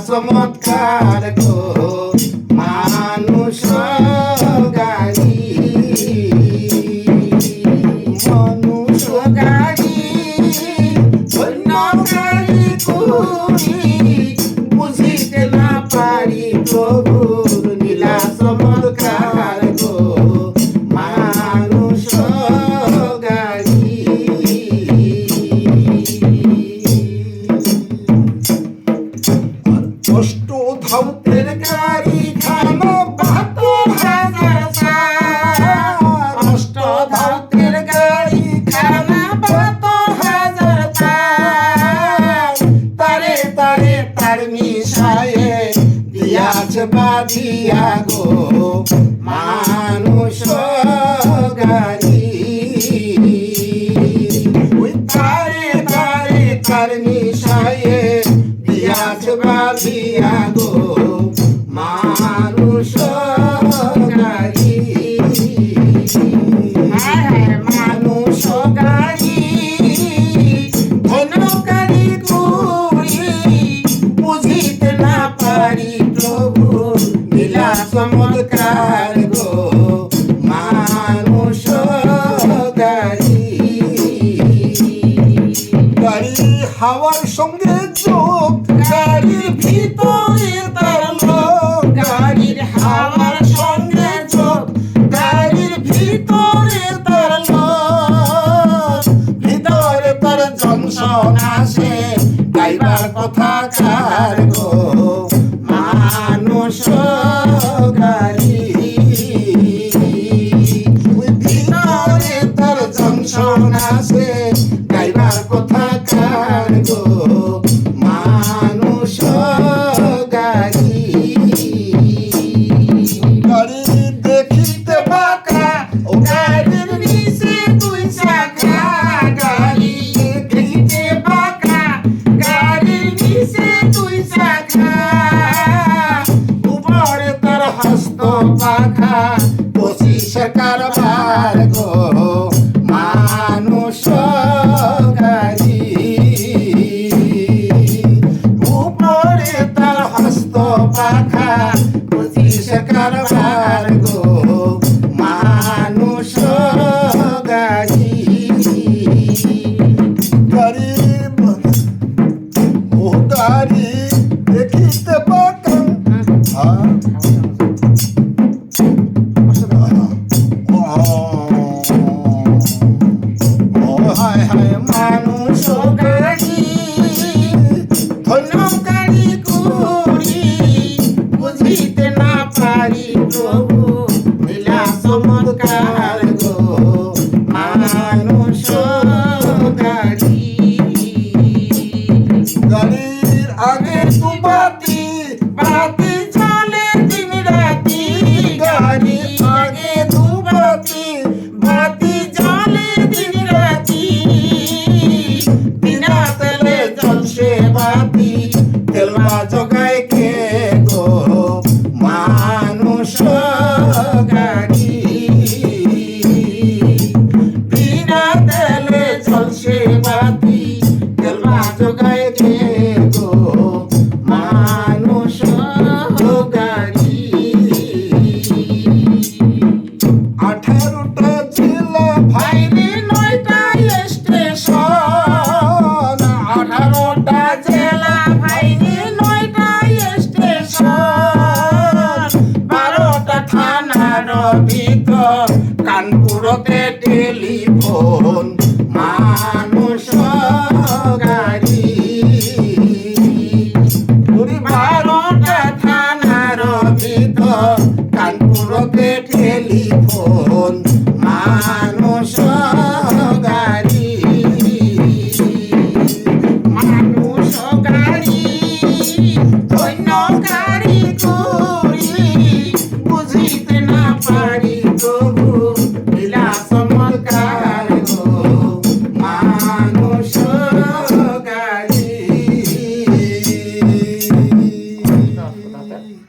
চমৎকার গো মানুষ গাড়ি মনুষ্য গাড়ি অন্য গাড়ি করি বুঝিতে না পারি প্রভুর লীলা চমৎকার গো মানুষ গাড়ি কষ্ট ধৌতের গাড়ি খানো ৭২,০০০ কষ্ট ধৌতের গাড়ি খানা ৭২,০০০ তারে তারে তার মিশায়ে দিয়াছে বাঁধিয়া গো মানুষ গাড়ি ওই তারে তারে তার মিশায়ে দিয়াছে বাঁধিয়া গো মানুষ গাড়ি মানুষ গাড়ি অন্য গাড়ি করি বুঝিতে না পারি প্রভু লীলা চমৎকার গো মানুষ গাড়ি গাড়ি হাওয়ার সঙ্গে যোগ গাড়ির ভিতরে তার লোক গাড়ির হাওয়ার সঙ্গে যোগ গাড়ির ভিতরে তার লোক ভিতরে তার জংশন আসে গাইবার কথা কার গো মানুষ গাড়ি ভিতরে তার জংশন আসে গাইবার কথা কার গো মানুষ গাড়ি গাড়ি দেখিতে বাঁকা ও গাড়ির নিচে দুই চাকা গাড়ি দেখিতে বাঁকা গাড়ির নিচে দুই চাকা উপরে তার হস্ত পাখা ২৫ কারবার গো মানুষ গাড়ি উপরে তার হস্ত পাখা ২৫ কারবার গো মানুষ গাড়ি গাড়ি ও গাড়ি দেখিতে পাকা হায় হায় মানুষ গাড়ি ধন্য গাড়ি করি বুঝিতে না পারি প্রভু লীলা চমৎকার গো মানুষ গাড়ি গাড়ির আগের দু বাতি বাতি জ্বলে দিন রাতি গাড়ির আগে দু বাতি বাতি জ্বলে দিন রাতি বিনা তেলে জ্বলছে বাতি তেলবা জগায় কে গো মানুষ গাড়ি বিনা তেলে জ্বলছে বাতি তেলবা জগায় কে গো মানুষ গাড়ি ১৮টা জেলা ভাইরে ৯টা স্টেশন ১৮টা জেলা ভাইরে ৯টা স্টেশন ১২টা থানার ভিতর কানপুরতে টেলিফোন মানুষ গাড়ি ১২টা থানার ভিতর কানপুরতে